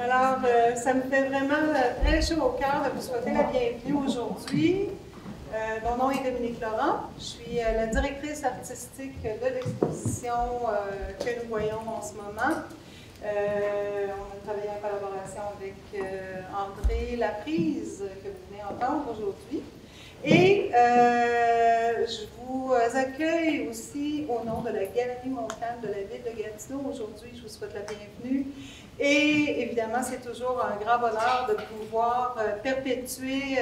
Alors, ça me fait vraiment très chaud au cœur de vous souhaiter la bienvenue aujourd'hui. Mon nom est Dominique Laurent. Je suis la directrice artistique de l'exposition que nous voyons en ce moment. On a travaillé en collaboration avec André Laprise, que vous venez entendre aujourd'hui. Et je vous accueille aussi au nom de la Galerie Montcalm de la ville de Gatineau. Aujourd'hui, je vous souhaite la bienvenue. Et évidemment, c'est toujours un grand bonheur de pouvoir perpétuer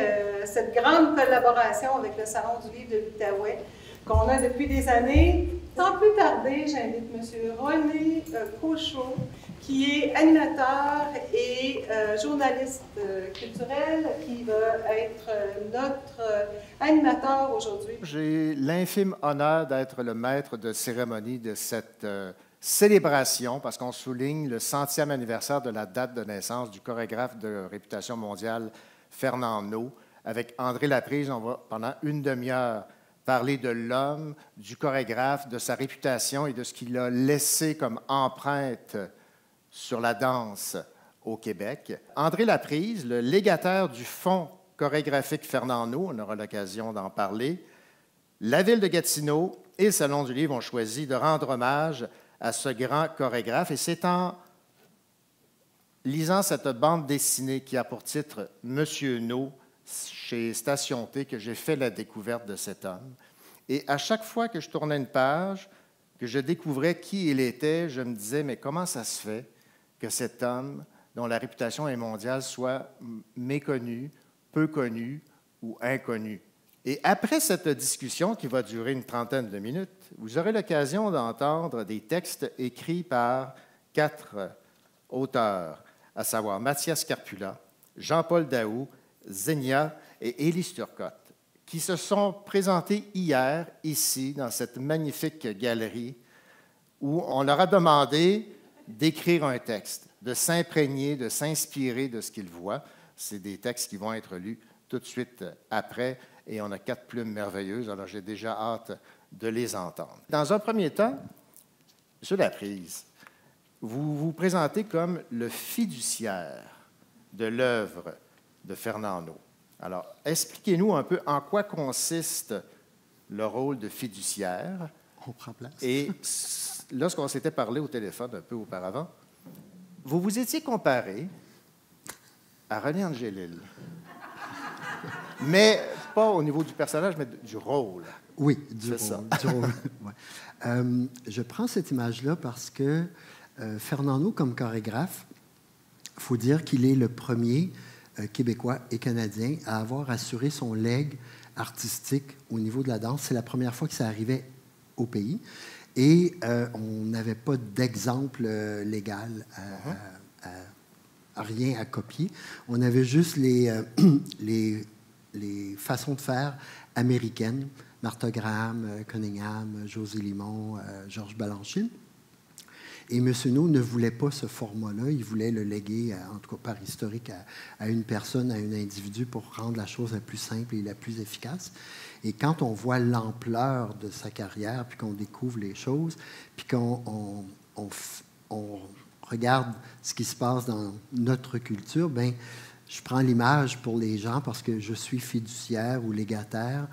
cette grande collaboration avec le Salon du livre de l'Outaouais qu'on a depuis des années. Sans plus tarder, j'invite M. René Cochot, qui est animateur et journaliste culturel, qui va être notre animateur aujourd'hui. J'ai l'infime honneur d'être le maître de cérémonie de cette célébration, parce qu'on souligne le 100e anniversaire de la date de naissance du chorégraphe de réputation mondiale Fernand Naud. Avec André Laprise, on va pendant une demi-heure parler de l'homme, du chorégraphe, de sa réputation et de ce qu'il a laissé comme empreinte sur la danse au Québec. André Laprise, le légataire du Fonds chorégraphique Fernand Naud, on aura l'occasion d'en parler. La Ville de Gatineau et le Salon du Livre ont choisi de rendre hommage à ce grand chorégraphe. Et c'est en lisant cette bande dessinée qui a pour titre « Monsieur Naud » chez Station T que j'ai fait la découverte de cet homme. Et à chaque fois que je tournais une page, que je découvrais qui il était, je me disais, mais comment ça se fait que cet homme, dont la réputation est mondiale, soit méconnu, peu connu ou inconnu? Et après cette discussion, qui va durer une trentaine de minutes, vous aurez l'occasion d'entendre des textes écrits par 4 auteurs, à savoir Mathias Carpula, Jean-Paul Daou, Zénia et Élie Turcotte, qui se sont présentés hier, ici, dans cette magnifique galerie, où on leur a demandé d'écrire un texte, de s'imprégner, de s'inspirer de ce qu'ils voient. C'est des textes qui vont être lus tout de suite après, et on a 4 plumes merveilleuses, alors j'ai déjà hâte de les entendre. Dans un premier temps, M. Laprise, vous vous présentez comme le fiduciaire de l'œuvre de Fernand Naud. Alors, expliquez-nous un peu en quoi consiste le rôle de fiduciaire. On prend place. Et lorsqu'on s'était parlé au téléphone un peu auparavant, vous vous étiez comparé à René Angélil. Mais pas au niveau du personnage, mais du rôle. Oui, du C'est rôle. ça. Du rôle. Ouais. Je prends cette image-là parce que Fernand Naud, comme chorégraphe, il faut dire qu'il est le premier Québécois et Canadien à avoir assuré son legs artistique au niveau de la danse. C'est la première fois que ça arrivait au pays. Et on n'avait pas d'exemple légal rien à copier. On avait juste les façons de faire américaines, Martha Graham, Cunningham, José Limon, Georges Balanchine. Et M. Naud ne voulait pas ce format-là. Il voulait le léguer, en tout cas par historique, à une personne, à un individu, pour rendre la chose la plus simple et la plus efficace. Et quand on voit l'ampleur de sa carrière, puis qu'on découvre les choses, puis qu'on regarde ce qui se passe dans notre culture, bien, je prends l'image pour les gens parce que je suis fiduciaire ou légataire.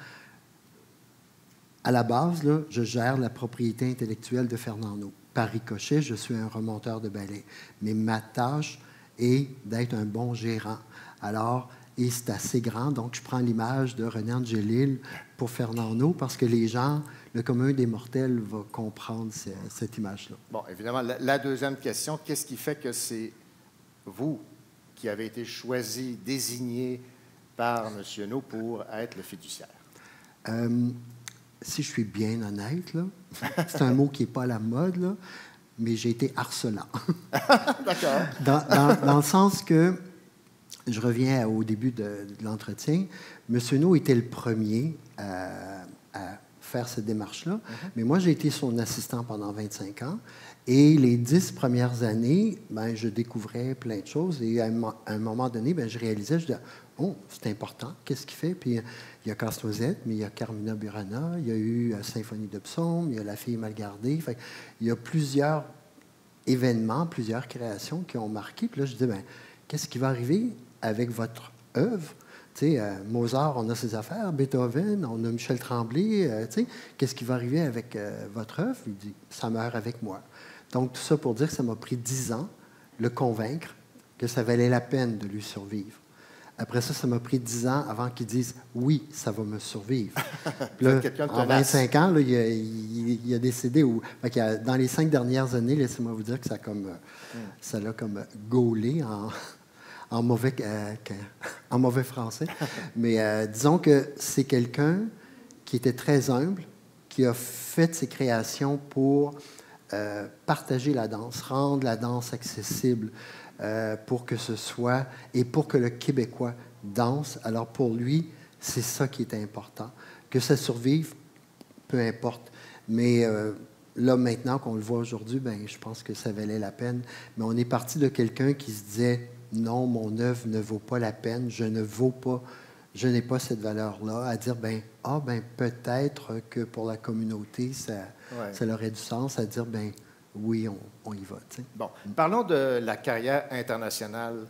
À la base, là, je gère la propriété intellectuelle de Fernand Naud. Par ricochet, je suis un remonteur de ballet. Mais ma tâche est d'être un bon gérant. Alors, et c'est assez grand, donc je prends l'image de René Angélil pour Fernand Naud parce que les gens, le commun des mortels, va comprendre cette image-là. Bon, évidemment, la deuxième question, qu'est-ce qui fait que c'est vous qui avez été choisi, désigné par M. Naud pour être le fiduciaire? Si je suis bien honnête, là, c'est un mot qui n'est pas à la mode, là, mais j'ai été harcelant. D'accord. Dans le sens que, je reviens au début de l'entretien, M. Naud était le premier à faire cette démarche-là, mais moi, j'ai été son assistant pendant 25 ans. Et les 10 premières années, ben, je découvrais plein de choses. Et à un moment donné, ben, je réalisais, je disais, oh, c'est important, qu'est-ce qu'il fait? Puis il y a Casse-Noisette, mais il y a Carmina Burana, il y a eu Symphonie de Psaume, il y a La fille mal gardée. Fait, il y a plusieurs événements, plusieurs créations qui ont marqué. Puis là, je dis, ben, qu'est-ce qui va arriver avec votre œuvre? Tu sais, Mozart, on a ses affaires, Beethoven, on a Michel Tremblay. Tu sais, qu'est-ce qui va arriver avec votre œuvre? Il dit, ça meurt avec moi. Donc, tout ça pour dire que ça m'a pris 10 ans, le convaincre que ça valait la peine de lui survivre. Après ça, ça m'a pris 10 ans avant qu'il dise « oui, ça va me survivre ». Là, en 25 ans, là, il a décédé. Dans les 5 dernières années, laissez-moi vous dire que ça l'a comme gaulé en mauvais français. Mais disons que c'est quelqu'un qui était très humble, qui a fait ses créations pour partager la danse, rendre la danse accessible, pour que ce soit, et pour que le Québécois danse. Alors pour lui, c'est ça qui est important. Que ça survive, peu importe. Mais là, maintenant qu'on le voit aujourd'hui, ben, je pense que ça valait la peine. Mais on est parti de quelqu'un qui se disait, non, mon œuvre ne vaut pas la peine, je n'ai pas cette valeur-là, à dire, ben peut-être que pour la communauté, ça aurait du sens, à dire, ben oui, on y va. T'sais. Bon, parlons de la carrière internationale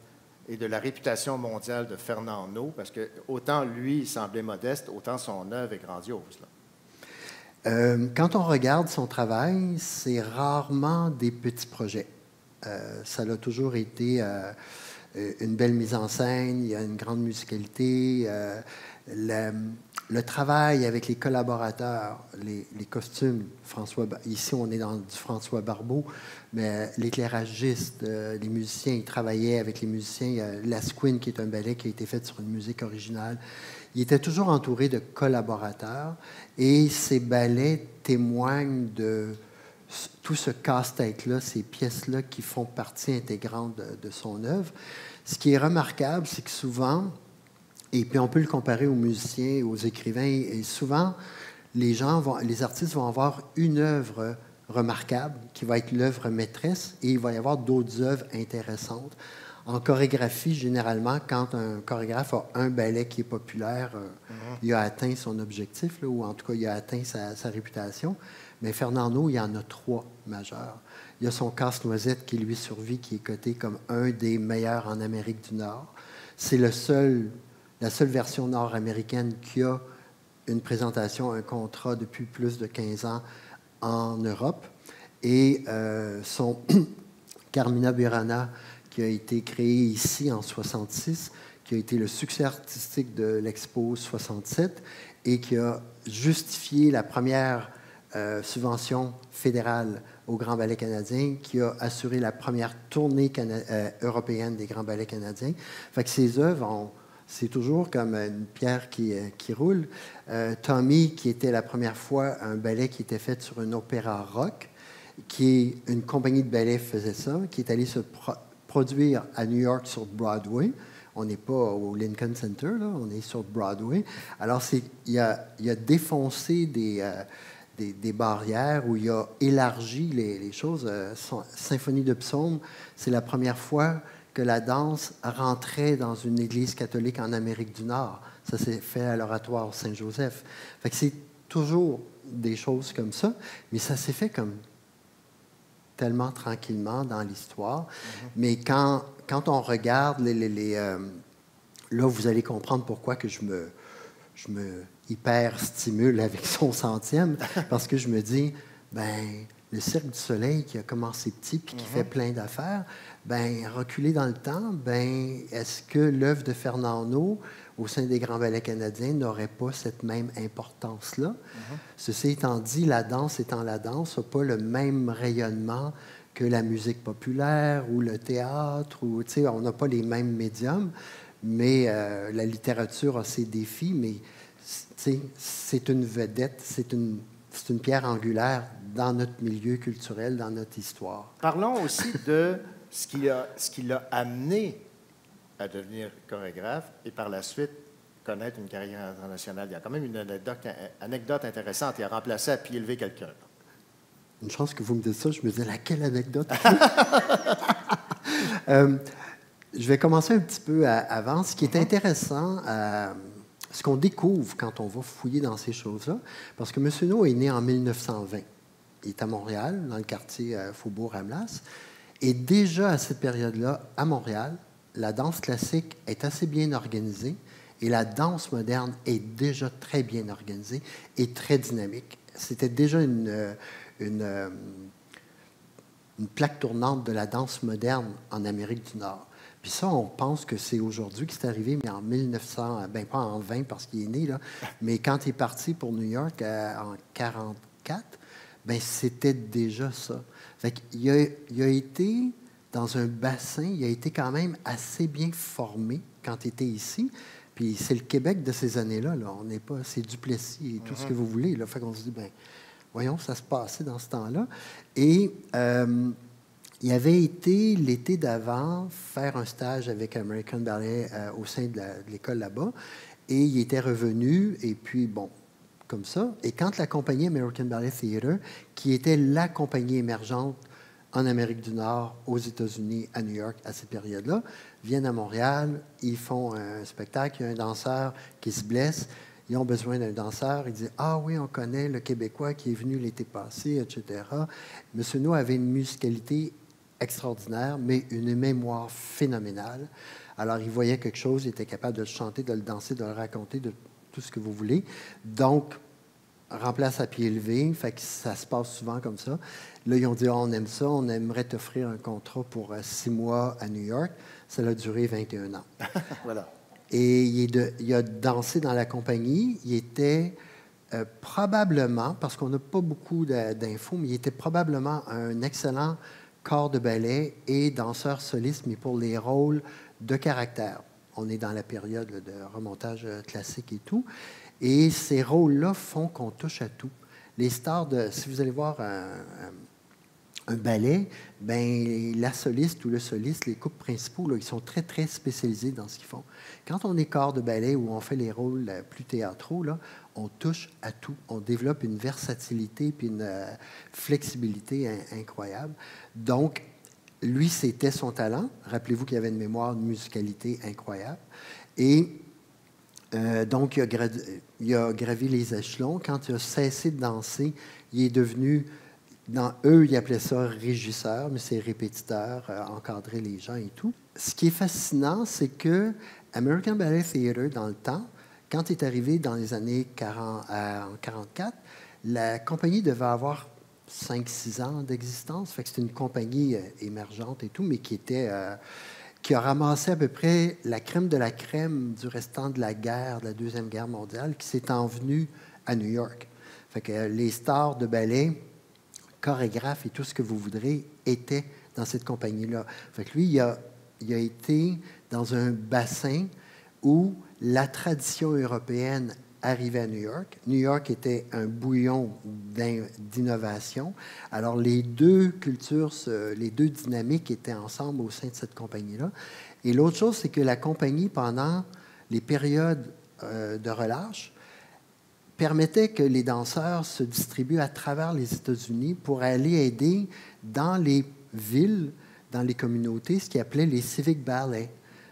et de la réputation mondiale de Fernand Naud, parce que autant lui, il semblait modeste, autant son œuvre est grandiose. Là. Quand on regarde son travail, c'est rarement des petits projets. Ça a toujours été une belle mise en scène, il y a une grande musicalité. Le travail avec les collaborateurs, les costumes, ici on est dans du François Barbeau, mais l'éclairagiste, les musiciens, ils travaillaient avec les musiciens. Il y a Lasquin, qui est un ballet qui a été fait sur une musique originale. Il était toujours entouré de collaborateurs et ces ballets témoignent de tout ce casse-tête-là, ces pièces-là qui font partie intégrante de son œuvre. Ce qui est remarquable, c'est que souvent, et puis on peut le comparer aux musiciens, aux écrivains, et souvent, les artistes vont avoir une œuvre remarquable qui va être l'œuvre maîtresse et il va y avoir d'autres œuvres intéressantes. En chorégraphie, généralement, quand un chorégraphe a un ballet qui est populaire, il a atteint son objectif, là, ou en tout cas, il a atteint sa réputation. Mais Fernand Naud, il y en a 3 majeurs. Il y a son Casse-Noisette qui lui survit, qui est coté comme un des meilleurs en Amérique du Nord. C'est la seule version nord-américaine qui a une présentation, un contrat depuis plus de 15 ans en Europe. Et son Carmina Burana, qui a été créé ici en 1966, qui a été le succès artistique de l'Expo 67 et qui a justifié la première subvention fédérale au Grand Ballet canadien, qui a assuré la première tournée européenne des Grands Ballets canadiens. Fait que ces œuvres, c'est toujours comme une pierre qui roule. Tommy, qui était la première fois un ballet qui était fait sur un opéra rock, qui est une compagnie de ballet faisait ça, qui est allé se produire à New York sur Broadway. On n'est pas au Lincoln Center, là, on est sur Broadway. Alors, il a défoncé des barrières, où il a élargi les choses. Symphonie de psaumes, c'est la première fois que la danse rentrait dans une église catholique en Amérique du Nord. Ça s'est fait à l'Oratoire Saint-Joseph. Fait que c'est toujours des choses comme ça, mais ça s'est fait comme tellement tranquillement dans l'histoire. Mais quand on regarde là, vous allez comprendre pourquoi que je me hyper-stimule avec son 100e, parce que je me dis, le Cirque du Soleil qui a commencé petit puis qui fait plein d'affaires, reculer dans le temps, est-ce que l'œuvre de Fernand Naud au sein des Grands Ballets canadiens n'aurait pas cette même importance-là? Ceci étant dit, la danse étant la danse, n'a pas le même rayonnement que la musique populaire ou le théâtre. On n'a pas les mêmes médiums, mais la littérature a ses défis, mais c'est une vedette, c'est une pierre angulaire dans notre milieu culturel, dans notre histoire. Parlons aussi de ce qui l'a amené à devenir chorégraphe et par la suite connaître une carrière internationale. Il y a quand même une anecdote intéressante. Il a remplacé à pied levé quelqu'un. Une chance que vous me dites ça. Je me disais, laquelle anecdote? Je vais commencer un petit peu avant. Ce qui est intéressant, ce qu'on découvre quand on va fouiller dans ces choses-là, parce que M. Naud est né en 1920. il est à Montréal, dans le quartier Faubourg-Ramlas. Et déjà à cette période-là, à Montréal, la danse classique est assez bien organisée et la danse moderne est déjà très bien organisée et très dynamique. C'était déjà une plaque tournante de la danse moderne en Amérique du Nord. Puis ça, on pense que c'est aujourd'hui que c'est arrivé, mais en 1900, ben pas en 20 parce qu'il est né, là, mais quand il est parti pour New York en 1944, ben c'était déjà ça. Fait qu'il a été dans un bassin, il a été quand même assez bien formé quand il était ici. Puis c'est le Québec de ces années-là. Là. On n'est pas, c'est Duplessis et tout ce que vous voulez. Là. Fait qu'on se dit, ben voyons, ça se passait dans ce temps-là. Et il avait été, l'été d'avant, faire un stage avec American Ballet au sein de l'école là-bas. Et il était revenu, et puis, bon, comme ça. Et quand la compagnie American Ballet Theatre, qui était la compagnie émergente en Amérique du Nord, aux États-Unis, à New York, à cette période-là, viennent à Montréal, ils font un spectacle, il y a un danseur qui se blesse, ils ont besoin d'un danseur, ils disent « Ah oui, on connaît le Québécois qui est venu l'été passé, etc. » M. No avait une musicalité extraordinaire, mais une mémoire phénoménale. Alors, il voyait quelque chose, il était capable de le chanter, de le danser, de le raconter, de tout ce que vous voulez. Donc, remplace à pied levé, fait que ça se passe souvent comme ça. Là, ils ont dit, on aime ça, on aimerait t'offrir un contrat pour 6 mois à New York. Ça a duré 21 ans. Voilà. Et il a dansé dans la compagnie. Il était probablement, parce qu'on n'a pas beaucoup d'infos, mais il était probablement un excellent corps de ballet et danseur soliste, mais pour les rôles de caractère. On est dans la période de remontage classique et tout. Et ces rôles-là font qu'on touche à tout. Les stars si vous allez voir un ballet, ben la soliste ou le soliste, les couples principaux, là, ils sont très, très spécialisés dans ce qu'ils font. Quand on est corps de ballet ou on fait les rôles plus théâtraux, là, on touche à tout. On développe une versatilité puis une flexibilité incroyable. Donc, lui, c'était son talent. Rappelez-vous qu'il avait une mémoire, une musicalité incroyable. Et donc, il a gravi les échelons. Quand il a cessé de danser, il est devenu... Eux, ils appelaient ça régisseur, mais c'est répétiteur, encadrer les gens et tout. Ce qui est fascinant, c'est que American Ballet Theatre, dans le temps, quand il est arrivé dans les années 1944, la compagnie devait avoir 5-6 ans d'existence. Fait que c'était une compagnie émergente et tout, mais qui a ramassé à peu près la crème de la crème du restant de la guerre, de la Deuxième Guerre mondiale, qui s'est envenue à New York. Fait que les stars de ballet, chorégraphes et tout ce que vous voudrez étaient dans cette compagnie-là. Fait que lui, il a été dans un bassin où la tradition européenne arrivait à New York. New York était un bouillon d'innovation. Alors, les deux cultures, les deux dynamiques étaient ensemble au sein de cette compagnie-là. Et l'autre chose, c'est que la compagnie, pendant les périodes de relâche, permettait que les danseurs se distribuent à travers les États-Unis pour aller aider dans les villes, dans les communautés, ce qu'ils appelaient les civic ballets.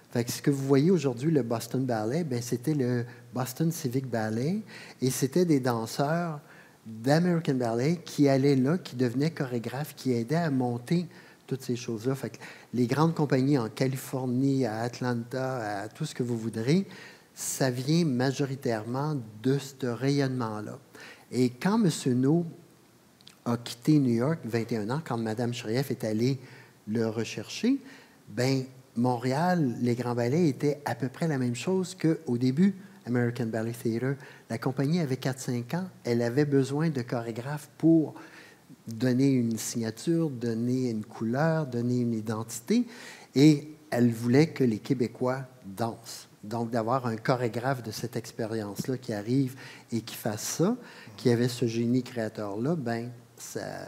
Fait que ce que vous voyez aujourd'hui, le Boston Ballet, bien, c'était le Boston Civic Ballet, et c'était des danseurs d'American Ballet qui allaient là, qui devenaient chorégraphes, qui aidaient à monter toutes ces choses-là. Fait que les grandes compagnies en Californie, à Atlanta, à tout ce que vous voudrez, ça vient majoritairement de ce rayonnement-là. Et quand M. No a quitté New York, 21 ans, quand Mme Shrieff est allée le rechercher, bien, Montréal, les grands ballets étaient à peu près la même chose qu'au début, American Ballet Theatre. La compagnie avait 4-5 ans. Elle avait besoin de chorégraphes pour donner une signature, donner une couleur, donner une identité. Et elle voulait que les Québécois dansent. Donc, d'avoir un chorégraphe de cette expérience-là qui arrive et qui fasse ça, qui avait ce génie créateur-là, bien, ça a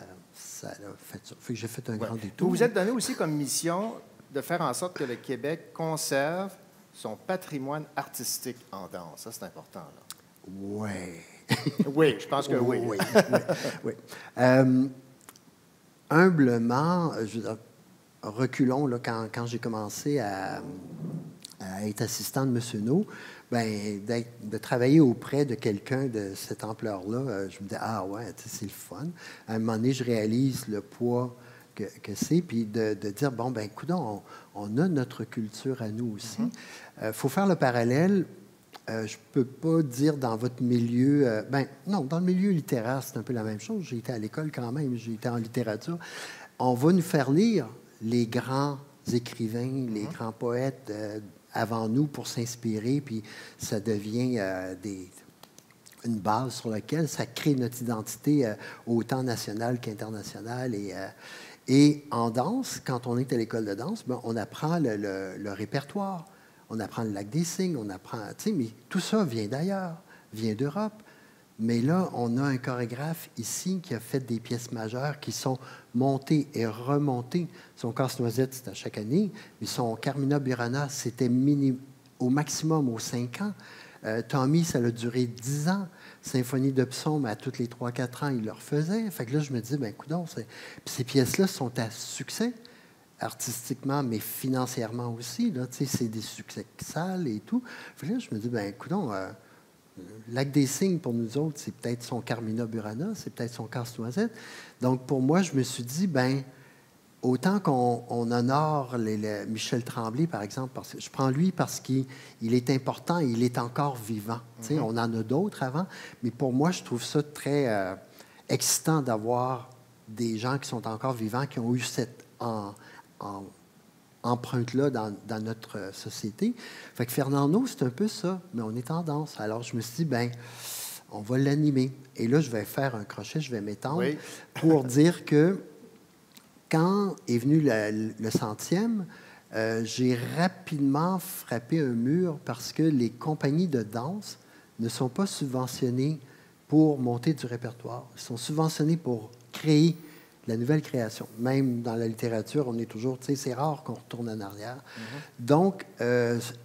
fait ça. Fait que j'ai fait un grand détour. Vous vous êtes donné aussi comme mission de faire en sorte que le Québec conserve son patrimoine artistique en danse. Ça, c'est important, là. Oui. Oui, je pense que oui. Oui, oui. Humblement, reculons, là, quand j'ai commencé à à être assistant de M. No, ben, de travailler auprès de quelqu'un de cette ampleur-là, je me dis, ah ouais, c'est le fun. À un moment donné, je réalise le poids que c'est, puis de dire, bon, ben écoute, on a notre culture à nous aussi. Il faut faire le parallèle. Je ne peux pas dire dans votre milieu... non, dans le milieu littéraire, c'est un peu la même chose. J'ai été à l'école quand même, j'ai été en littérature. On va nous faire lire les grands écrivains, les grands poètes avant nous pour s'inspirer, puis ça devient une base sur laquelle ça crée notre identité autant nationale qu'internationale. Et en danse, quand on est à l'école de danse, ben, on apprend le répertoire, on apprend le lac des Cygnes, on apprend... mais tout ça vient d'ailleurs, vient d'Europe. Mais là, on a un chorégraphe ici qui a fait des pièces majeures qui sont montées et remontées. Son Casse-Noisette, c'était à chaque année, mais son Carmina Burana, c'était au maximum aux 5 ans. Tommy, ça a duré 10 ans. Symphonie de psaume, à tous les 3-4 ans, il le refaisait. Fait que là, je me dis, ben coudonc, puis ces pièces-là sont à succès, artistiquement, mais financièrement aussi. Là, c'est des succès salles et tout. Fait que là, je me dis, ben coudonc, Lac des Cygnes, pour nous autres, c'est peut-être son Carmina Burana, c'est peut-être son Casse-Noisette. Donc, pour moi, je me suis dit, ben autant qu'on honore Michel Tremblay, par exemple, parce que je prends lui parce qu'il est important, il est encore vivant. On en a d'autres avant, mais pour moi, je trouve ça très excitant d'avoir des gens qui sont encore vivants, qui ont eu cette empreinte-là dans notre société. Fait que Fernando, c'est un peu ça, mais on est en danse. Alors, je me suis dit, ben on va l'animer. Et là, je vais faire un crochet, je vais m'étendre pour dire que quand est venu le 100e, j'ai rapidement frappé un mur parce que les compagnies de danse ne sont pas subventionnées pour monter du répertoire. Ils sont subventionnés pour créer la nouvelle création. Même dans la littérature, on est toujours, c'est rare qu'on retourne en arrière. Donc,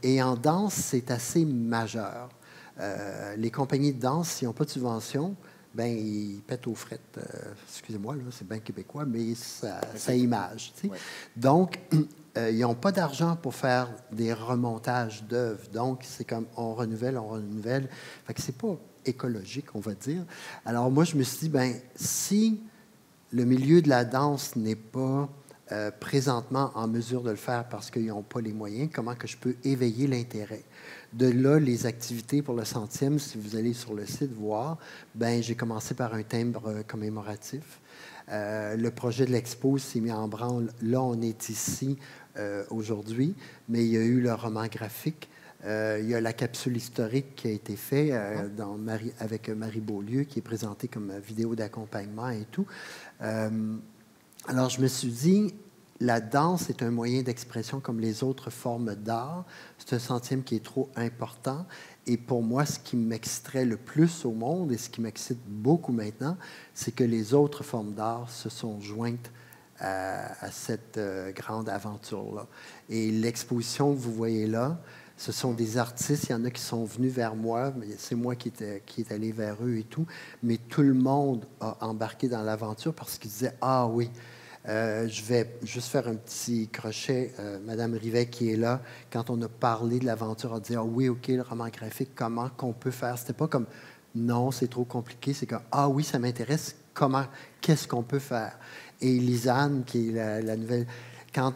et en danse, c'est assez majeur. Les compagnies de danse, s'ils n'ont pas de subvention, ben ils pètent aux frettes. Excusez-moi, là, c'est bien québécois, mais ça image. Ouais. Donc, ils n'ont pas d'argent pour faire des remontages d'œuvres. Donc, c'est comme on renouvelle. Fait que c'est pas écologique, on va dire. Alors, moi, je me suis dit, ben si le milieu de la danse n'est pas présentement en mesure de le faire parce qu'ils n'ont pas les moyens, comment que je peux éveiller l'intérêt? De là, les activités pour le 100e, si vous allez sur le site voir, ben j'ai commencé par un timbre commémoratif. Le projet de l'expo s'est mis en branle. Là, on est ici aujourd'hui, mais il y a eu le roman graphique. Il y a la capsule historique qui a été faite avec Marie Beaulieu, qui est présentée comme vidéo d'accompagnement et tout. Alors, je me suis dit, la danse est un moyen d'expression comme les autres formes d'art. C'est un 100e qui est trop important. Et pour moi, ce qui m'exciterait le plus au monde et ce qui m'excite beaucoup maintenant, c'est que les autres formes d'art se sont jointes à cette grande aventure-là. Et l'exposition que vous voyez là, ce sont des artistes, il y en a qui sont venus vers moi, c'est moi qui est allé vers eux et tout, mais tout le monde a embarqué dans l'aventure parce qu'ils disaient « Ah oui, je vais juste faire un petit crochet. Madame Rivet qui est là, quand on a parlé de l'aventure, a dit « Ah oui, OK, le roman graphique, comment qu'on peut faire? » C'était pas comme « Non, c'est trop compliqué. » C'est comme « Ah oui, ça m'intéresse. Comment? Qu'est-ce qu'on peut faire? » Et Lisanne, qui est la nouvelle... Quand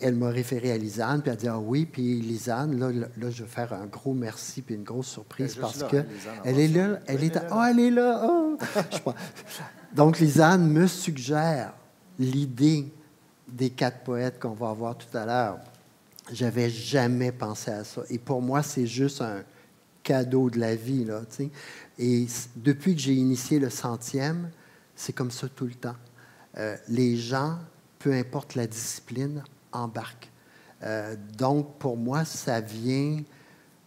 elle m'a référé à Lisanne, puis elle a dit « Ah oui, puis Lisanne, là, je vais faire un gros merci puis une grosse surprise parce que elle est là. Elle est là. Oh! Donc, Lisanne me suggère l'idée des 4 poètes qu'on va avoir tout à l'heure. J'avais jamais pensé à ça. Et pour moi, c'est juste un cadeau de la vie, là, tu sais. Et depuis que j'ai initié le 100e, c'est comme ça tout le temps. Les gens, peu importe la discipline, embarquent. Donc, pour moi, ça vient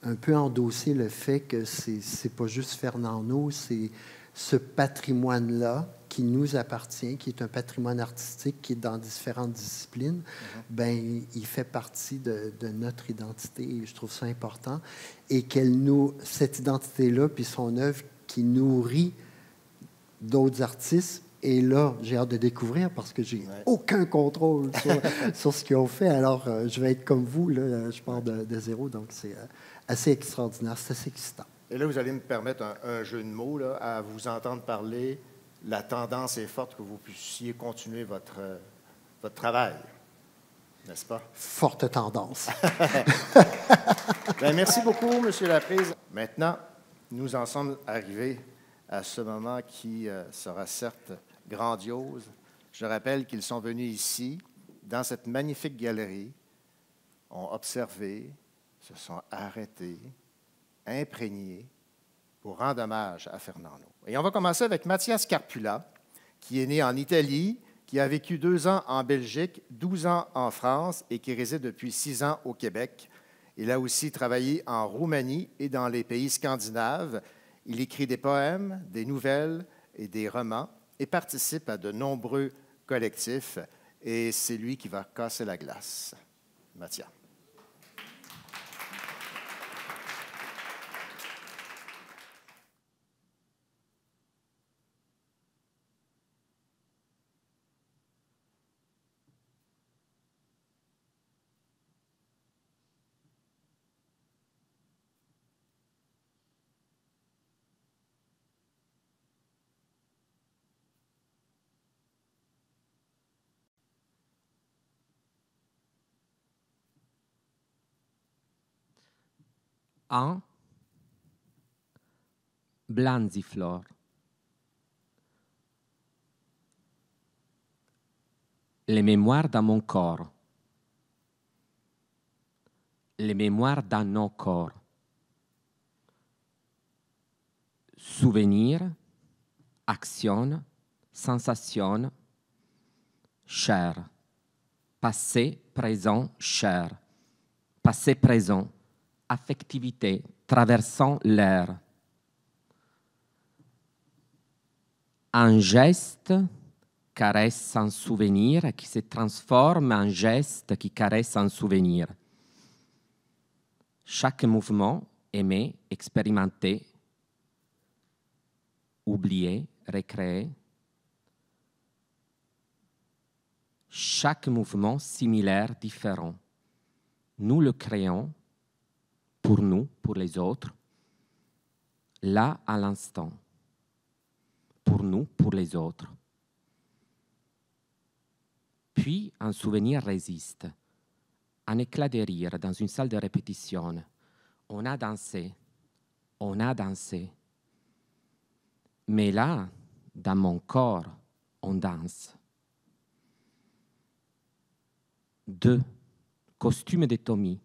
un peu endosser le fait que c'est pas juste Fernando, c'est ce patrimoine-là qui nous appartient, qui est un patrimoine artistique, qui est dans différentes disciplines, ben il fait partie de notre identité et je trouve ça important. Et cette identité-là, puis son œuvre qui nourrit d'autres artistes, Et là, j'ai hâte de découvrir parce que j'ai aucun contrôle sur ce qu'ils ont fait. Alors, je vais être comme vous, là, je pars de zéro, donc c'est assez extraordinaire, c'est assez excitant. Et là, vous allez me permettre un jeu de mots, là, à vous entendre parler. La tendance est forte que vous puissiez continuer votre travail, n'est-ce pas? Forte tendance. Bien, merci beaucoup, M. Laprise. Maintenant, nous en sommes arrivés à ce moment qui sera certes grandiose. Je rappelle qu'ils sont venus ici, dans cette magnifique galerie, ont observé, se sont arrêtés, imprégnés pour rendre hommage à Fernando. Et on va commencer avec Mathias Carpula, qui est né en Italie, qui a vécu 2 ans en Belgique, 12 ans en France et qui réside depuis 6 ans au Québec. Il a aussi travaillé en Roumanie et dans les pays scandinaves. Il écrit des poèmes, des nouvelles et des romans et participe à de nombreux collectifs. Et c'est lui qui va casser la glace. Mathias. Un Blanziflor. Les mémoires dans mon corps. Les mémoires dans nos corps. Souvenir, action, sensation, chair. Passé, présent, chair. Passé, présent. Affectivité, traversant l'air. Un geste caresse un souvenir qui se transforme en geste qui caresse un souvenir. Chaque mouvement aimé, expérimenté, oublié, recréé. Chaque mouvement similaire, différent. Nous le créons pour nous, pour les autres, là à l'instant, pour nous, pour les autres. Puis un souvenir résiste, un éclat de rire dans une salle de répétition. On a dansé, mais là, dans mon corps, on danse. 2. Costume de Tommy.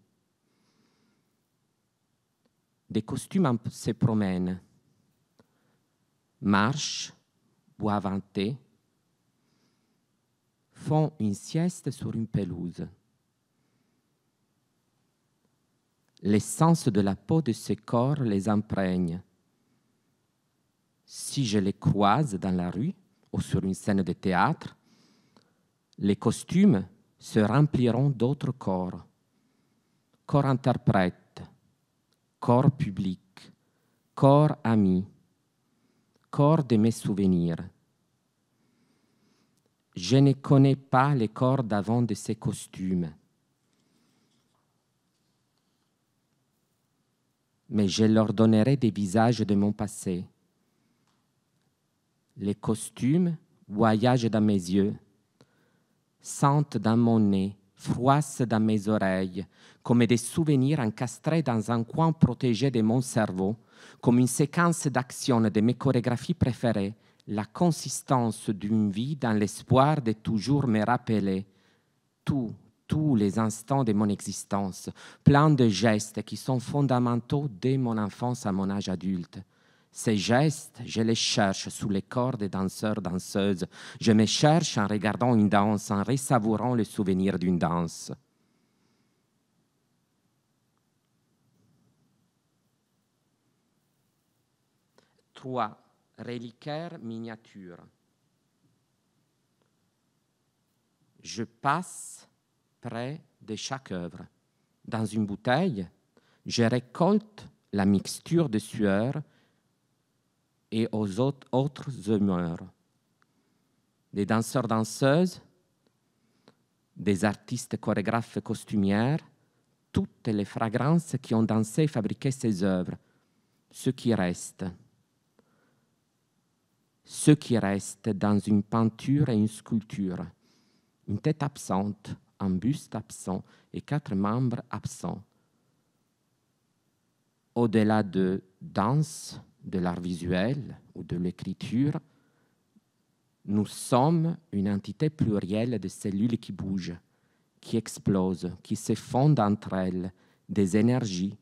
Des costumes se promènent, marchent, boivent un thé, font une sieste sur une pelouse. L'essence de la peau de ce corps les imprègne. Si je les croise dans la rue ou sur une scène de théâtre, les costumes se rempliront d'autres corps. Corps interprète, corps public, corps ami, corps de mes souvenirs. Je ne connais pas les corps d'avant de ces costumes, mais je leur donnerai des visages de mon passé. Les costumes voyagent dans mes yeux, sentent dans mon nez, froissent dans mes oreilles, comme des souvenirs encastrés dans un coin protégé de mon cerveau, comme une séquence d'action de mes chorégraphies préférées, la consistance d'une vie dans l'espoir de toujours me rappeler tous les instants de mon existence, plein de gestes qui sont fondamentaux dès mon enfance à mon âge adulte. Ces gestes, je les cherche sous les corps des danseurs, danseuses. Je me cherche en regardant une danse, en ressavourant le souvenir d'une danse. Trois, reliquaires miniatures. Je passe près de chaque œuvre. Dans une bouteille, je récolte la mixture de sueur et aux autres humeurs. des danseurs-danseuses, des artistes chorégraphes costumières, toutes les fragrances qui ont dansé et fabriqué ces œuvres, ce qui reste dans une peinture et une sculpture, une tête absente, un buste absent et 4 membres absents. Au-delà de danse, de l'art visuel ou de l'écriture, nous sommes une entité plurielle de cellules qui bougent, qui explosent, qui se fondent entre elles, des énergies,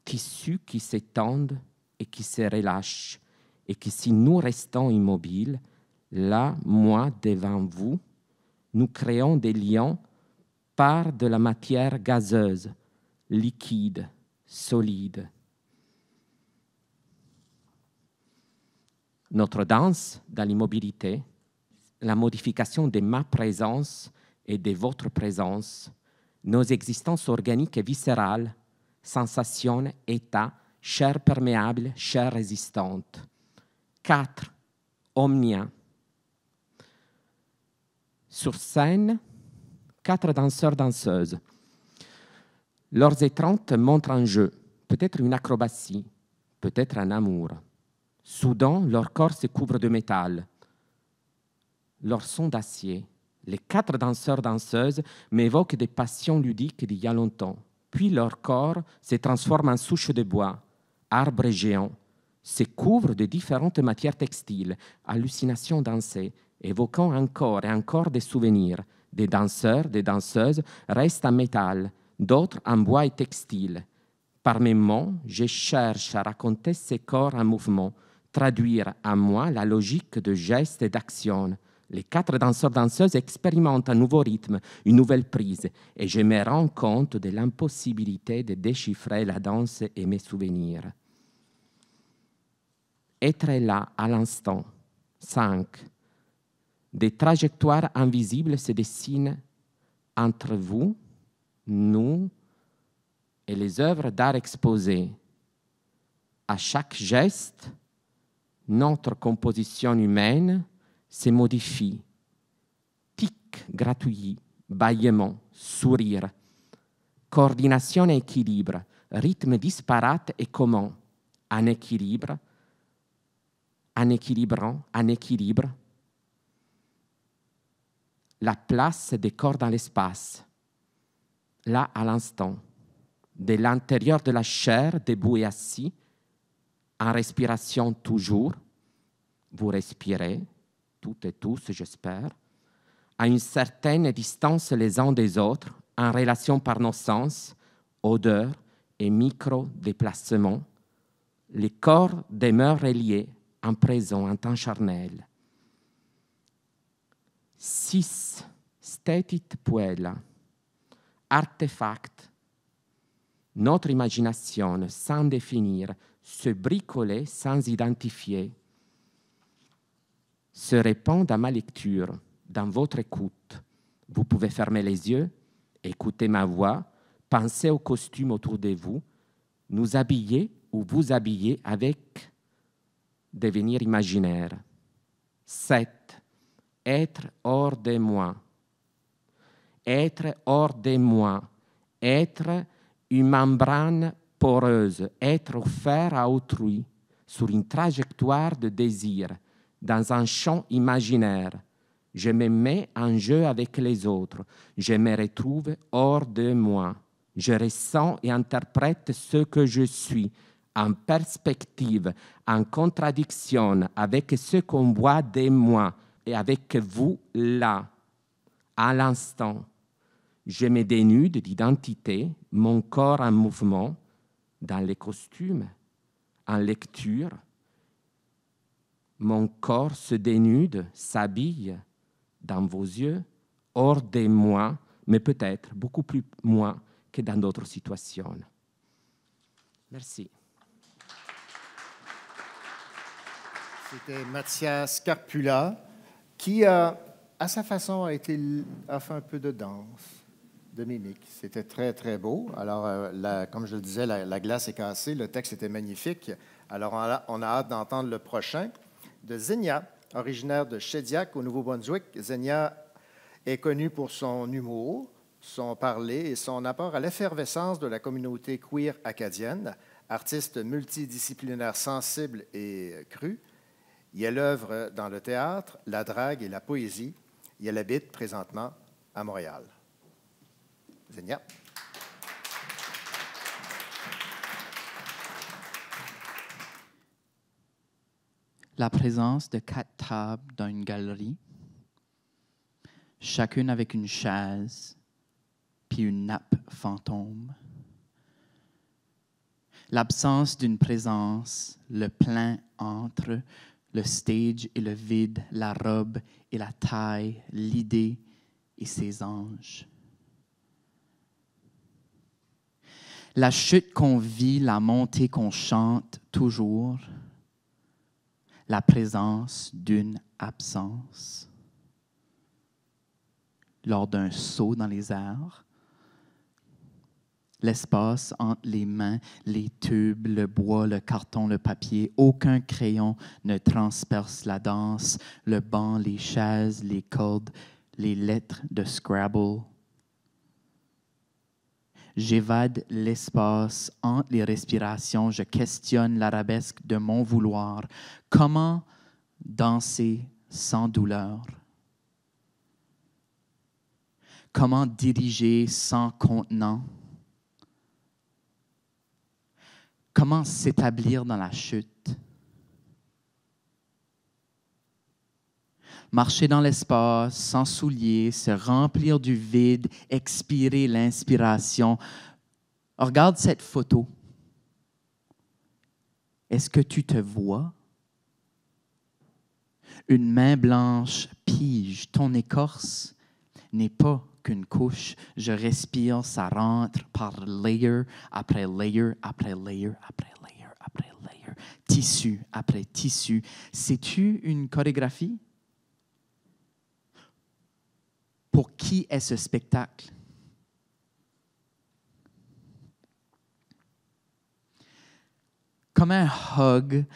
tissus qui s'étendent et qui se relâchent, et que si nous restons immobiles, là, moi, devant vous, nous créons des liens par de la matière gazeuse, liquide, solide. Notre danse dans l'immobilité, la modification de ma présence et de votre présence, nos existences organiques et viscérales, sensations, états, chair perméable, chair résistante. 4. Omnia. Sur scène, 4 danseurs-danseuses. Leurs étreintes montrent un jeu, peut-être une acrobatie, peut-être un amour. Soudain, leur corps se couvre de métal. Leur son d'acier. Les 4 danseurs-danseuses m'évoquent des passions ludiques d'il y a longtemps. Puis leur corps se transforme en souche de bois, arbre géant, se couvre de différentes matières textiles, hallucinations dansées, évoquant encore et encore des souvenirs. Des danseurs, des danseuses restent en métal, d'autres en bois et textile. Par mes mots, je cherche à raconter ces corps en mouvement, traduire en moi la logique de gestes et d'actions. Les 4 danseurs-danseuses expérimentent un nouveau rythme, une nouvelle prise, et je me rends compte de l'impossibilité de déchiffrer la danse et mes souvenirs. Être là à l'instant. 5. Des trajectoires invisibles se dessinent entre vous, nous et les œuvres d'art exposées. À chaque geste, notre composition humaine se modifie. Tic, gratouillis, bâillement, sourire, coordination et équilibre, rythme disparate et commun, en équilibre, en équilibrant, en équilibre, la place des corps dans l'espace, là à l'instant, de l'intérieur de la chair, debout et assis, en respiration toujours, vous respirez, toutes et tous, j'espère, à une certaine distance les uns des autres, en relation par nos sens, odeurs et micro-déplacements, les corps demeurent reliés en présent, en temps charnel. 6. Stetit puella. Artefact. Notre imagination, sans définir, se bricoler sans identifier, se répand dans ma lecture, dans votre écoute. Vous pouvez fermer les yeux, écouter ma voix, penser au costume autour de vous, nous habiller ou vous habiller avec devenir imaginaire. 7. Être hors de moi. Être hors de moi. Être une membrane poreuse. Être offert à autrui sur une trajectoire de désir, dans un champ imaginaire. Je me mets en jeu avec les autres. Je me retrouve hors de moi. Je ressens et interprète ce que je suis, en perspective, en contradiction avec ce qu'on voit de moi et avec vous là, à l'instant. Je me dénude d'identité, mon corps en mouvement, dans les costumes, en lecture. Mon corps se dénude, s'habille dans vos yeux, hors de moi, mais peut-être beaucoup plus moi que dans d'autres situations. Merci. C'était Mathias Scarpula, qui, à sa façon, a fait un peu de danse, de mimique. C'était très, très beau. Alors, comme je le disais, la glace est cassée. Le texte était magnifique. Alors, on a hâte d'entendre le prochain de Xenia Originaire de Shediac, au Nouveau-Brunswick, Xenia est connue pour son humour, son parler et son apport à l'effervescence de la communauté queer acadienne. Artiste multidisciplinaire sensible et cru, et elle œuvre dans le théâtre, la drague et la poésie. Et elle habite présentement à Montréal. Xenia. La présence de 4 tables dans une galerie, chacune avec une chaise puis une nappe fantôme. L'absence d'une présence, le plein entre le stage et le vide, la robe et la taille, l'idée et ses anges. La chute qu'on vit, la montée qu'on chante toujours, la présence d'une absence. Lors d'un saut dans les airs, l'espace entre les mains, les tubes, le bois, le carton, le papier, aucun crayon ne transperce la danse, le banc, les chaises, les cordes, les lettres de Scrabble. J'évade l'espace entre les respirations, je questionne l'arabesque de mon vouloir. Comment danser sans douleur? Comment diriger sans contenant? Comment s'établir dans la chute? Marcher dans l'espace sans souliers, se remplir du vide, expirer l'inspiration. Regarde cette photo. Est-ce que tu te vois? Une main blanche pige ton écorce n'est pas qu'une couche. Je respire, ça rentre par layer après layer, après layer, après layer, après layer. Tissu après tissu. C'est-tu une chorégraphie? Pour qui est ce spectacle? Comme un hug,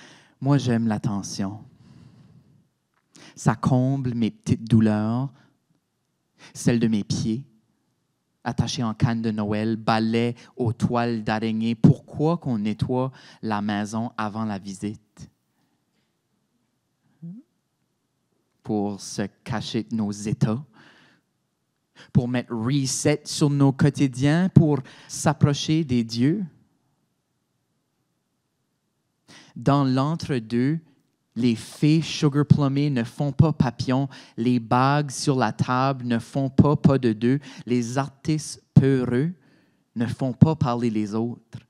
moi j'aime l'attention. Ça comble mes petites douleurs, celles de mes pieds, attachés en canne de Noël, balais aux toiles d'araignée. Pourquoi qu'on nettoie la maison avant la visite? Pour se cacher de nos états, pour mettre reset sur nos quotidiens, pour s'approcher des dieux. Dans l'entre-deux, les fées sugar plumées ne font pas papillon, les bagues sur la table ne font pas de deux, les artistes peureux ne font pas parler les autres.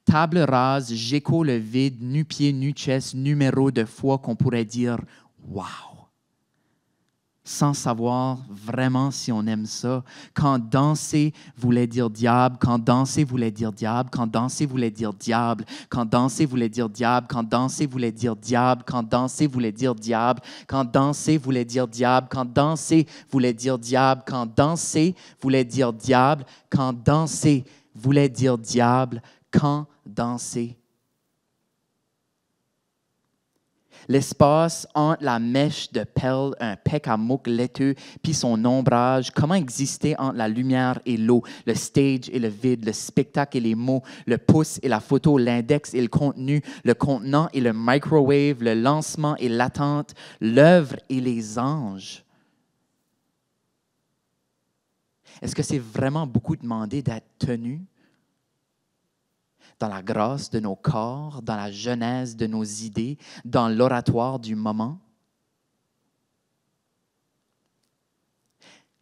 Table rase, j'écho le vide, nu-pied, nu-chest, numéro de fois qu'on pourrait dire « wow ». Sans savoir vraiment si on aime ça. Quand danser voulait dire diable, quand danser voulait dire diable, quand danser voulait dire diable, quand danser voulait dire diable, quand danser voulait dire diable, quand danser voulait dire diable, quand danser voulait dire diable, quand danser voulait dire diable, quand danser voulait dire diable, quand danser voulait dire diable, quand danser. L'espace entre la mèche de perles, un pec à mouk laiteux, puis son ombrage, comment exister entre la lumière et l'eau, le stage et le vide, le spectacle et les mots, le pouce et la photo, l'index et le contenu, le contenant et le microwave, le lancement et l'attente, l'œuvre et les anges. Est-ce que c'est vraiment beaucoup demandé d'être tenu dans la grâce de nos corps, dans la genèse de nos idées, dans l'oratoire du moment?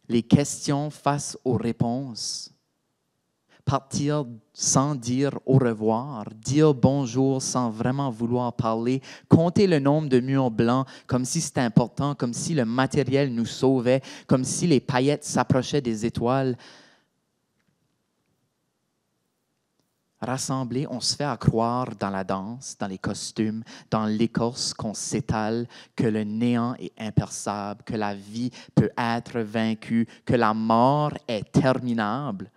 Les questions face aux réponses. Partir sans dire au revoir, dire bonjour sans vraiment vouloir parler, compter le nombre de murs blancs comme si c'était important, comme si le matériel nous sauvait, comme si les paillettes s'approchaient des étoiles. Rassemblés, on se fait à croire dans la danse, dans les costumes, dans l'écorce qu'on s'étale, que le néant est imperçable, que la vie peut être vaincue, que la mort est terminable.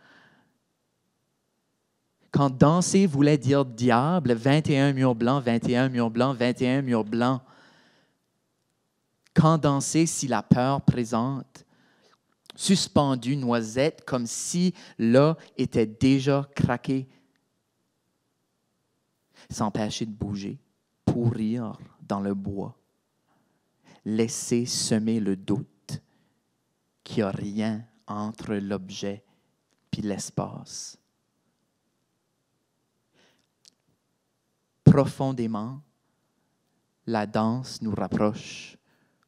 Quand danser voulait dire diable, 21 murs blancs, 21 murs blancs, 21 murs blancs. Quand danser si la peur présente, suspendue noisette, comme si là était déjà craqué, s'empêcher de bouger, pourrir dans le bois, laisser semer le doute qu'il n'y a rien entre l'objet puis l'espace. Profondément, la danse nous rapproche,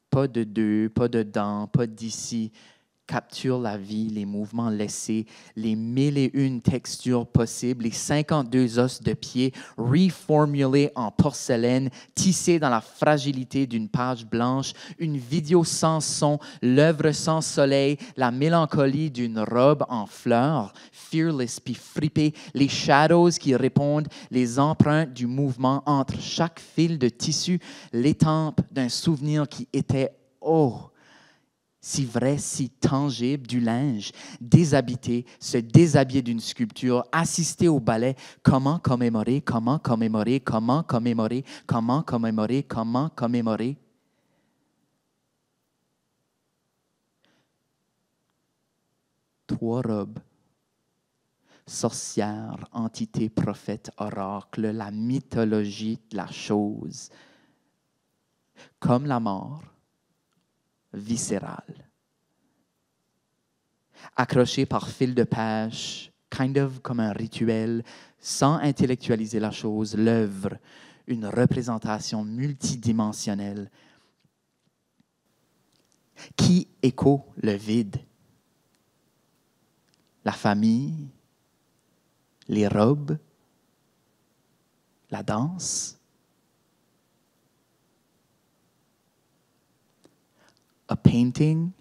pas de d'eux, pas de dedans, pas d'ici, capture la vie, les mouvements laissés, les 1001 textures possibles, les 52 os de pied reformulés en porcelaine, tissés dans la fragilité d'une page blanche, une vidéo sans son, l'œuvre sans soleil, la mélancolie d'une robe en fleurs, fearless puis fripée, les shadows qui répondent, les empreintes du mouvement entre chaque fil de tissu, l'étampe d'un souvenir qui était si vrai, si tangible, du linge, déshabité, se déshabiller d'une sculpture, assister au ballet, comment commémorer, comment commémorer, comment commémorer, comment commémorer, comment commémorer. Trois robes, sorcière, entité, prophète, oracle, la mythologie de la chose, comme la mort, viscérale. Accroché par fil de pêche, kind of comme un rituel, sans intellectualiser la chose, l'œuvre, une représentation multidimensionnelle qui écho le vide. La famille, les robes, la danse. A painting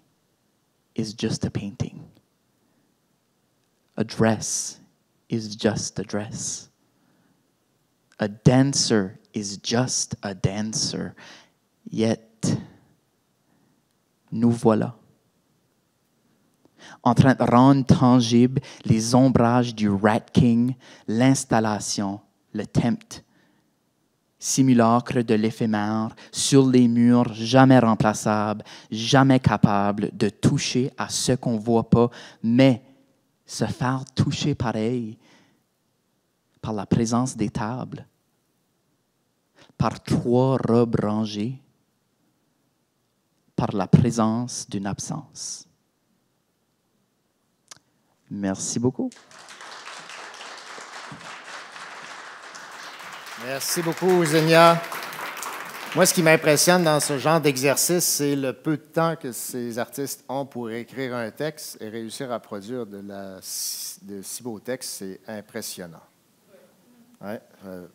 is just a painting. A dress is just a dress. A dancer is just a dancer. Yet, nous voilà, en train de rendre tangibles les ombrages du Rat King, l'installation, le temple, simulacre de l'éphémère, sur les murs, jamais remplaçable, jamais capable de toucher à ce qu'on ne voit pas, mais se faire toucher pareil par la présence des tables, par trois robes rangées, par la présence d'une absence. Merci beaucoup. Merci beaucoup, Zenia. Moi, ce qui m'impressionne dans ce genre d'exercice, c'est le peu de temps que ces artistes ont pour écrire un texte et réussir à produire de si beaux textes. C'est impressionnant. Ouais,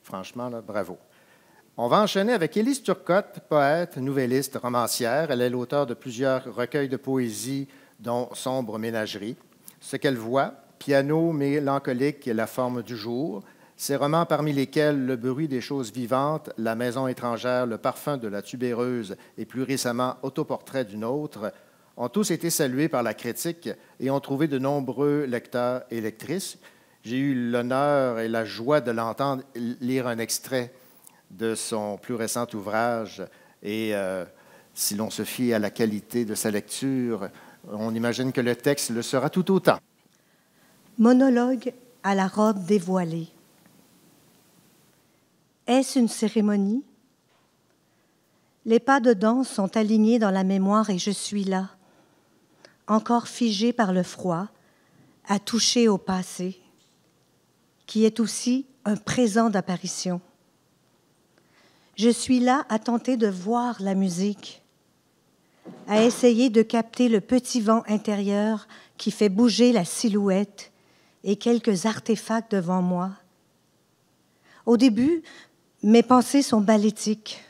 franchement, là, bravo. On va enchaîner avec Élise Turcotte, poète, nouvelliste, romancière. Elle est l'auteure de plusieurs recueils de poésie, dont Sombre ménagerie. Ce qu'elle voit, piano mélancolique et la forme du jour. Ces romans parmi lesquels Le bruit des choses vivantes, La maison étrangère, Le parfum de la tubéreuse et plus récemment Autoportrait d'une autre ont tous été salués par la critique et ont trouvé de nombreux lecteurs et lectrices. J'ai eu l'honneur et la joie de l'entendre lire un extrait de son plus récent ouvrage et si l'on se fie à la qualité de sa lecture, on imagine que le texte le sera tout autant. Monologue à la robe dévoilée. Est-ce une cérémonie? Les pas de danse sont alignés dans la mémoire et je suis là, encore figé par le froid, à toucher au passé, qui est aussi un présent d'apparition. Je suis là à tenter de voir la musique, à essayer de capter le petit vent intérieur qui fait bouger la silhouette et quelques artefacts devant moi. Au début, mes pensées sont balétiques.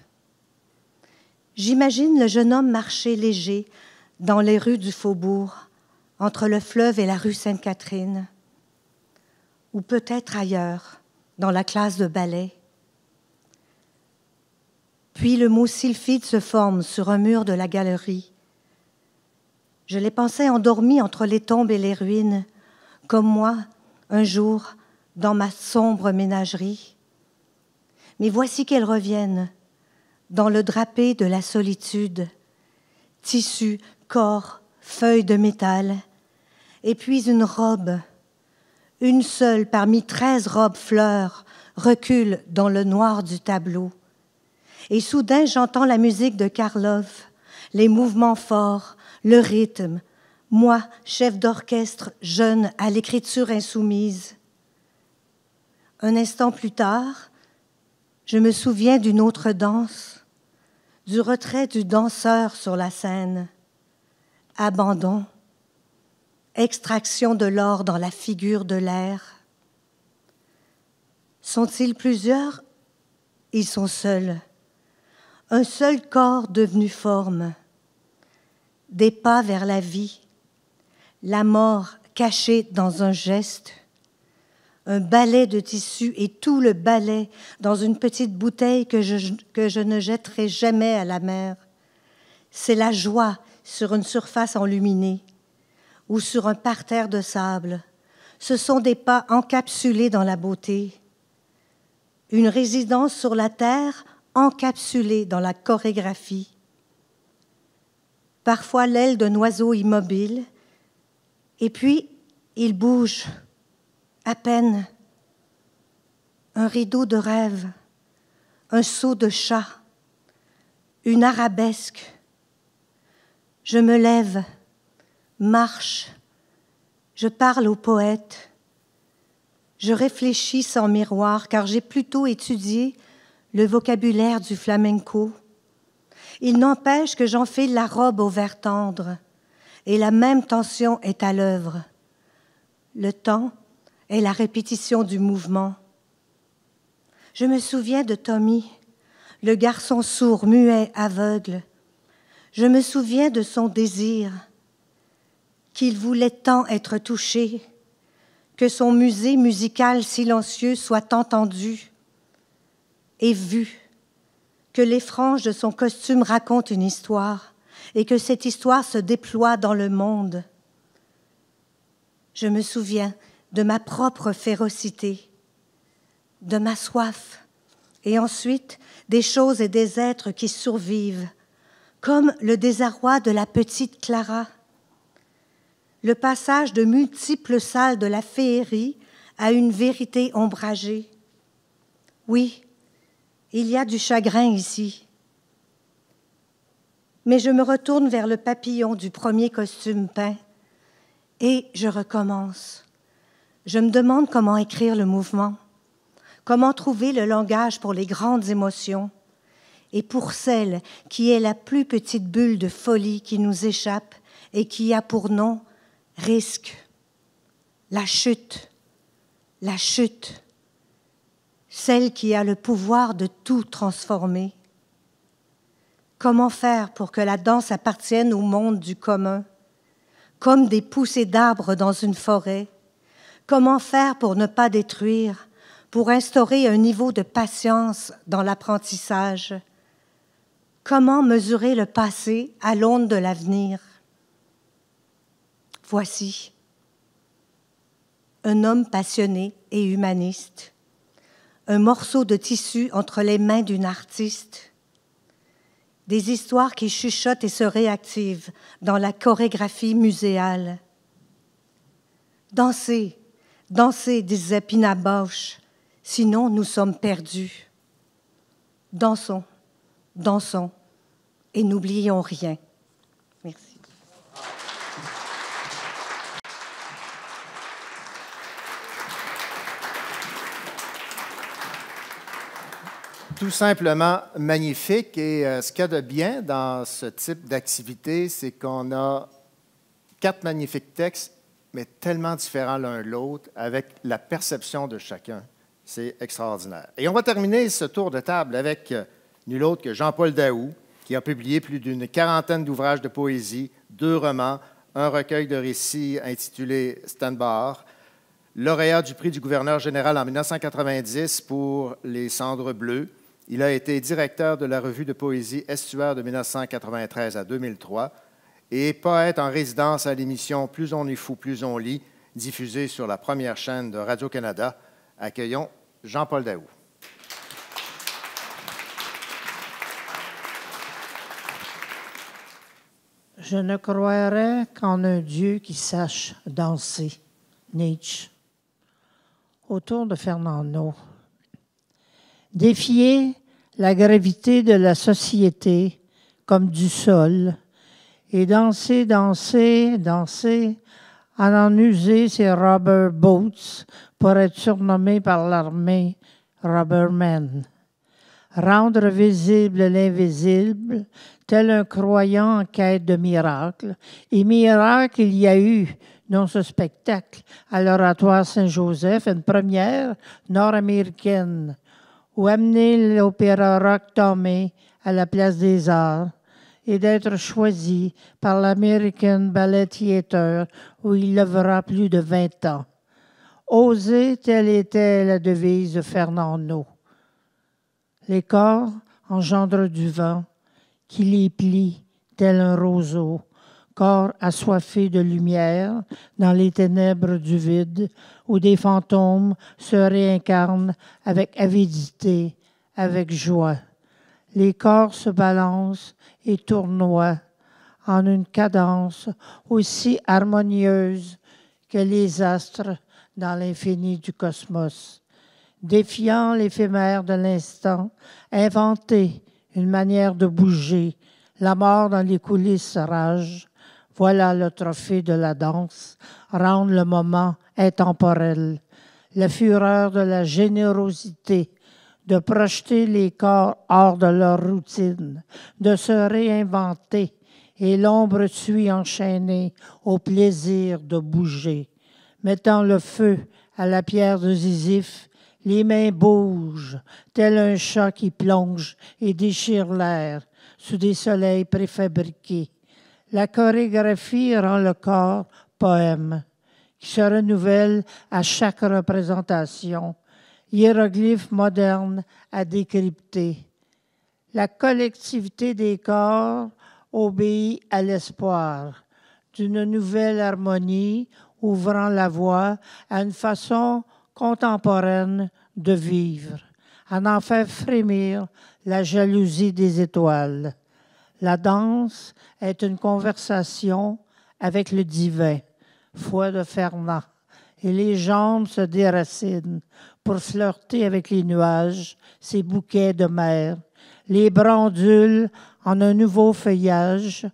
J'imagine le jeune homme marcher léger dans les rues du faubourg, entre le fleuve et la rue Sainte-Catherine, ou peut-être ailleurs, dans la classe de ballet. Puis le mot sylphide se forme sur un mur de la galerie. Je les pensais endormis entre les tombes et les ruines, comme moi, un jour, dans ma sombre ménagerie. Mais voici qu'elles reviennent dans le drapé de la solitude, tissu, corps, feuilles de métal, et puis une robe, une seule parmi 13 robes fleurs, recule dans le noir du tableau. Et soudain, j'entends la musique de Karloff, les mouvements forts, le rythme, moi, chef d'orchestre, jeune, à l'écriture insoumise. Un instant plus tard, je me souviens d'une autre danse, du retrait du danseur sur la scène. Abandon, extraction de l'or dans la figure de l'air. Sont-ils plusieurs? Ils sont seuls. Un seul corps devenu forme. Des pas vers la vie. La mort cachée dans un geste. Un balai de tissu et tout le balai dans une petite bouteille que je ne jetterai jamais à la mer. C'est la joie sur une surface enluminée ou sur un parterre de sable. Ce sont des pas encapsulés dans la beauté. Une résidence sur la terre encapsulée dans la chorégraphie. Parfois l'aile d'un oiseau immobile, et puis il bouge, à peine. Un rideau de rêve, un seau de chat, une arabesque. Je me lève, marche, je parle au poète. Je réfléchis sans miroir, car j'ai plutôt étudié le vocabulaire du flamenco. Il n'empêche que j'enfile la robe au vert tendre, et la même tension est à l'œuvre. Le temps est la répétition du mouvement. Je me souviens de Tommy, le garçon sourd, muet, aveugle. Je me souviens de son désir, qu'il voulait tant être touché, que son musée musical silencieux soit entendu et vu, que les franges de son costume racontent une histoire et que cette histoire se déploie dans le monde. Je me souviens de ma propre férocité, de ma soif, et ensuite des choses et des êtres qui survivent, comme le désarroi de la petite Clara, le passage de multiples salles de la féerie à une vérité ombragée. Oui, il y a du chagrin ici. Mais je me retourne vers le papillon du premier costume peint et je recommence. Je me demande comment écrire le mouvement, comment trouver le langage pour les grandes émotions et pour celle qui est la plus petite bulle de folie qui nous échappe et qui a pour nom risque, la chute, celle qui a le pouvoir de tout transformer. Comment faire pour que la danse appartienne au monde du commun, comme des poussées d'arbres dans une forêt? Comment faire pour ne pas détruire, pour instaurer un niveau de patience dans l'apprentissage? Comment mesurer le passé à l'aune de l'avenir? Voici un homme passionné et humaniste, un morceau de tissu entre les mains d'une artiste, des histoires qui chuchotent et se réactivent dans la chorégraphie muséale. Dansez, dansez, disait Pina Bausch, sinon nous sommes perdus. Dansons, dansons, et n'oublions rien. Merci. Tout simplement magnifique. Et ce qu'il y a de bien dans ce type d'activité, c'est qu'on a 4 magnifiques textes, mais tellement différents l'un de l'autre, avec la perception de chacun. C'est extraordinaire. Et on va terminer ce tour de table avec nul autre que Jean-Paul Daoust, qui a publié plus d'une 40aine d'ouvrages de poésie, 2 romans, un recueil de récits intitulé « Stand-Bar », lauréat du prix du gouverneur général en 1990 pour Les Cendres bleues. Il a été directeur de la revue de poésie Estuaire de 1993 à 2003 et poète en résidence à l'émission Plus on est fou, plus on lit, diffusée sur la première chaîne de Radio-Canada Accueillons Jean-Paul Daou. Je ne croirais qu'en un Dieu qui sache danser. Nietzsche. Autour de Fernando. Défier la gravité de la société comme du sol et danser, danser, danser, en user ses rubber boots pour être surnommé par l'armée Rubberman. Rendre visible l'invisible, tel un croyant en quête de miracles. Et miracle, il y a eu dans ce spectacle à l'Oratoire Saint-Joseph, une première nord-américaine, où amener l'opéra rock Tommy à la Place des Arts et d'être choisi par l'American Ballet Theatre, où il œuvrera plus de 20 ans. Oser, telle était la devise de Fernando. Les corps engendrent du vent qui les plie tel un roseau, corps assoiffés de lumière dans les ténèbres du vide, où des fantômes se réincarnent avec avidité, avec joie. Les corps se balancent et tournoient en une cadence aussi harmonieuse que les astres dans l'infini du cosmos. Défiant l'éphémère de l'instant, inventer une manière de bouger, la mort dans les coulisses rage. Voilà le trophée de la danse, rendre le moment intemporel. La fureur de la générosité, de projeter les corps hors de leur routine, de se réinventer, et l'ombre suit enchaînée au plaisir de bouger. Mettant le feu à la pierre de Sisyphe, les mains bougent, tel un chat qui plonge et déchire l'air sous des soleils préfabriqués. La chorégraphie rend le corps poème, qui se renouvelle à chaque représentation, hiéroglyphe moderne à décrypter. La collectivité des corps obéit à l'espoir d'une nouvelle harmonie ouvrant la voie à une façon contemporaine de vivre, à en faire frémir la jalousie des étoiles. La danse est une conversation avec le divin, foi de Fernand, et les jambes se déracinent pour flirter avec les nuages, ces bouquets de mer, les bras ondulent en un nouveau feuillage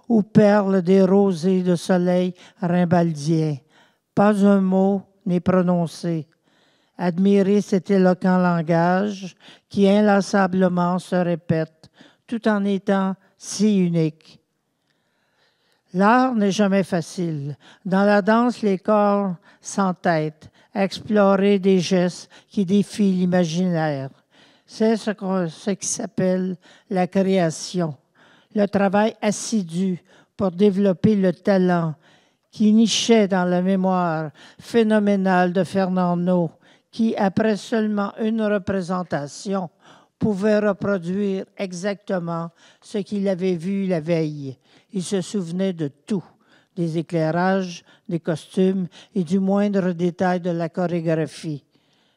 où perlent des rosées de soleil rimbaldien. Pas un mot n'est prononcé. Admirer cet éloquent langage qui inlassablement se répète tout en étant si unique. L'art n'est jamais facile. Dans la danse, les corps s'entêtent à explorer des gestes qui défient l'imaginaire. C'est ce qui s'appelle la création, le travail assidu pour développer le talent qui nichait dans la mémoire phénoménale de Fernando, qui, après seulement une représentation, pouvait reproduire exactement ce qu'il avait vu la veille. Il se souvenait de tout, des éclairages, des costumes et du moindre détail de la chorégraphie.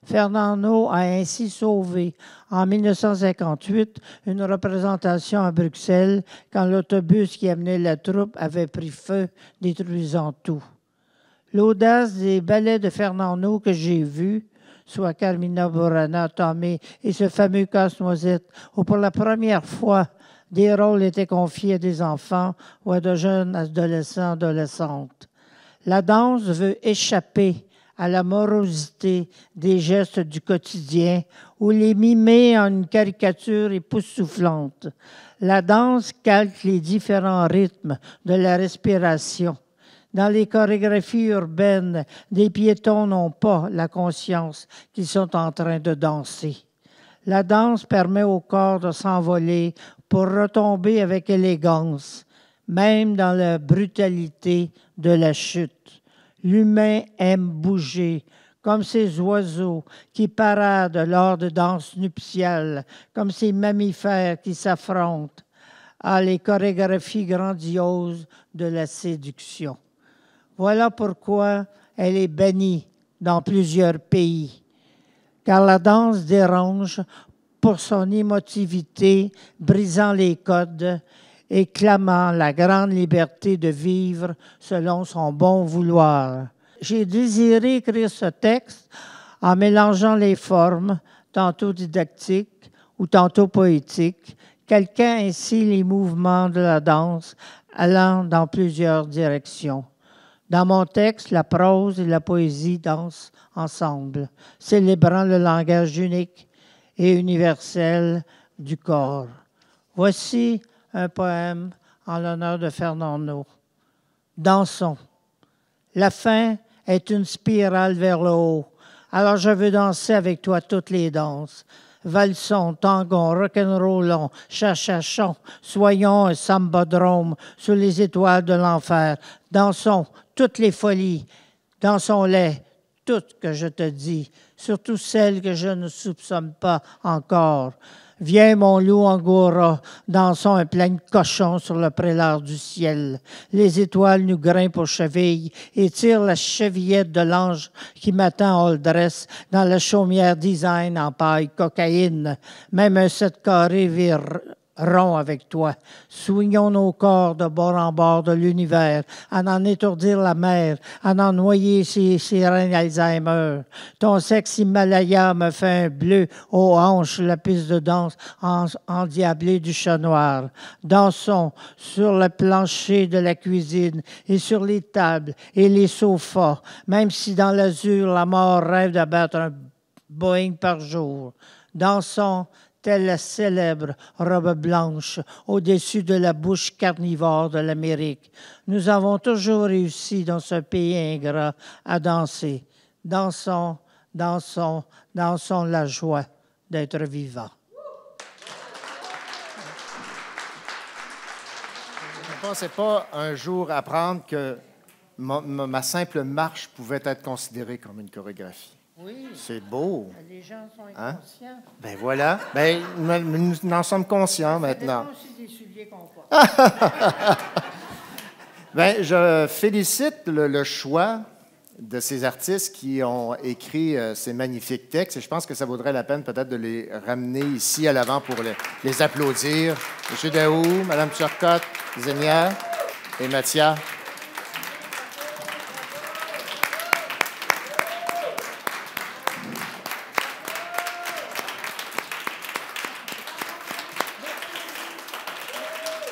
Fernando a ainsi sauvé en 1958 une représentation à Bruxelles quand l'autobus qui amenait la troupe avait pris feu, détruisant tout. L'audace des ballets de Fernando que j'ai vus, soit Carmina Burana, Tommy et ce fameux Casse-Noisette, où pour la première fois, des rôles étaient confiés à des enfants ou à de jeunes adolescents, adolescentes. La danse veut échapper à la morosité des gestes du quotidien ou les mimer en une caricature époustouflante. La danse calque les différents rythmes de la respiration. Dans les chorégraphies urbaines, des piétons n'ont pas la conscience qu'ils sont en train de danser. La danse permet au corps de s'envoler pour retomber avec élégance, même dans la brutalité de la chute. L'humain aime bouger, comme ces oiseaux qui paradent lors de danses nuptiales, comme ces mammifères qui s'affrontent. Ah, les chorégraphies grandioses de la séduction. Voilà pourquoi elle est bannie dans plusieurs pays. car la danse dérange pour son émotivité, brisant les codes et clamant la grande liberté de vivre selon son bon vouloir. J'ai désiré écrire ce texte en mélangeant les formes, tantôt didactiques ou tantôt poétiques, calquant ainsi les mouvements de la danse allant dans plusieurs directions. Dans mon texte, la prose et la poésie dansent ensemble, célébrant le langage unique et universel du corps. Voici un poème en l'honneur de Fernand. Dansons. La fin est une spirale vers le haut. Alors je veux danser avec toi toutes les danses. Valsons, tangon, rock'n'rollons, chachachons, soyons un sambadrome sous les étoiles de l'enfer. Dansons toutes les folies, dansons-les toutes que je te dis, surtout celles que je ne soupçonne pas encore. Viens, mon loup angora, dansons un plein de cochon sur le prélat du ciel. Les étoiles nous grimpent aux chevilles et tirent la chevillette de l'ange qui m'attend en all dress dans la chaumière design en paille cocaïne. Même un 7 carré vire rond avec toi. Soignons nos corps de bord en bord de l'univers, à en étourdir la mer, à en noyer ses sirènes Alzheimer. Ton sexe Himalaya me fait un bleu aux hanches, la piste de danse endiablée du chat noir. Dansons sur le plancher de la cuisine et sur les tables et les sofas, même si dans l'azur la mort rêve d'abattre un Boeing par jour. Dansons telle la célèbre robe blanche au-dessus de la bouche carnivore de l'Amérique. Nous avons toujours réussi dans ce pays ingrat à danser. Dansons, dansons, dansons la joie d'être vivants. Je ne pensais pas un jour apprendre que ma simple marche pouvait être considérée comme une chorégraphie. Oui. C'est beau. Les gens sont inconscients. Ben voilà. Ben, nous en sommes conscients maintenant. Ça dépend aussi des souliers qu'on porte. Ben, je félicite le choix de ces artistes qui ont écrit ces magnifiques textes et je pense que ça vaudrait la peine peut-être de les ramener ici à l'avant pour les applaudir. M. Daou, Mme Turcotte, Zénia et Mathia.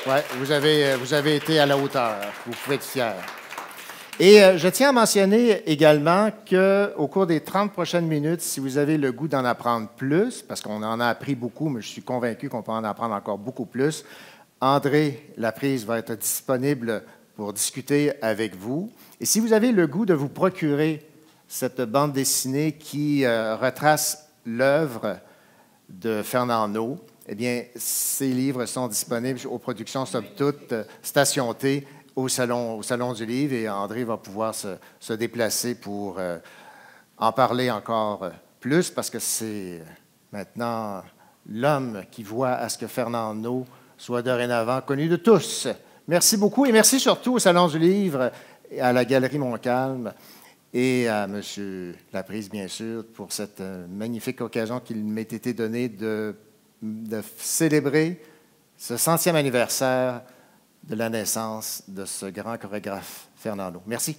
Oui, vous avez été à la hauteur. Vous pouvez être fiers. Et je tiens à mentionner également qu'au cours des 30 prochaines minutes, si vous avez le goût d'en apprendre plus, parce qu'on en a appris beaucoup, mais je suis convaincu qu'on peut en apprendre encore beaucoup plus, André Laprise va être disponible pour discuter avec vous. Et si vous avez le goût de vous procurer cette bande dessinée qui retrace l'œuvre de Fernand, eh bien, ces livres sont disponibles aux productions Somme Toute, Station T, au Salon du Livre, et André va pouvoir se déplacer pour en parler encore plus, parce que c'est maintenant l'homme qui voit à ce que Fernand soit dorénavant connu de tous. Merci beaucoup, et merci surtout au Salon du Livre, à la Galerie Montcalm, et à M. Laprise, bien sûr, pour cette magnifique occasion qu'il m'ait été donnée de célébrer ce 100e anniversaire de la naissance de ce grand chorégraphe Fernand. Merci.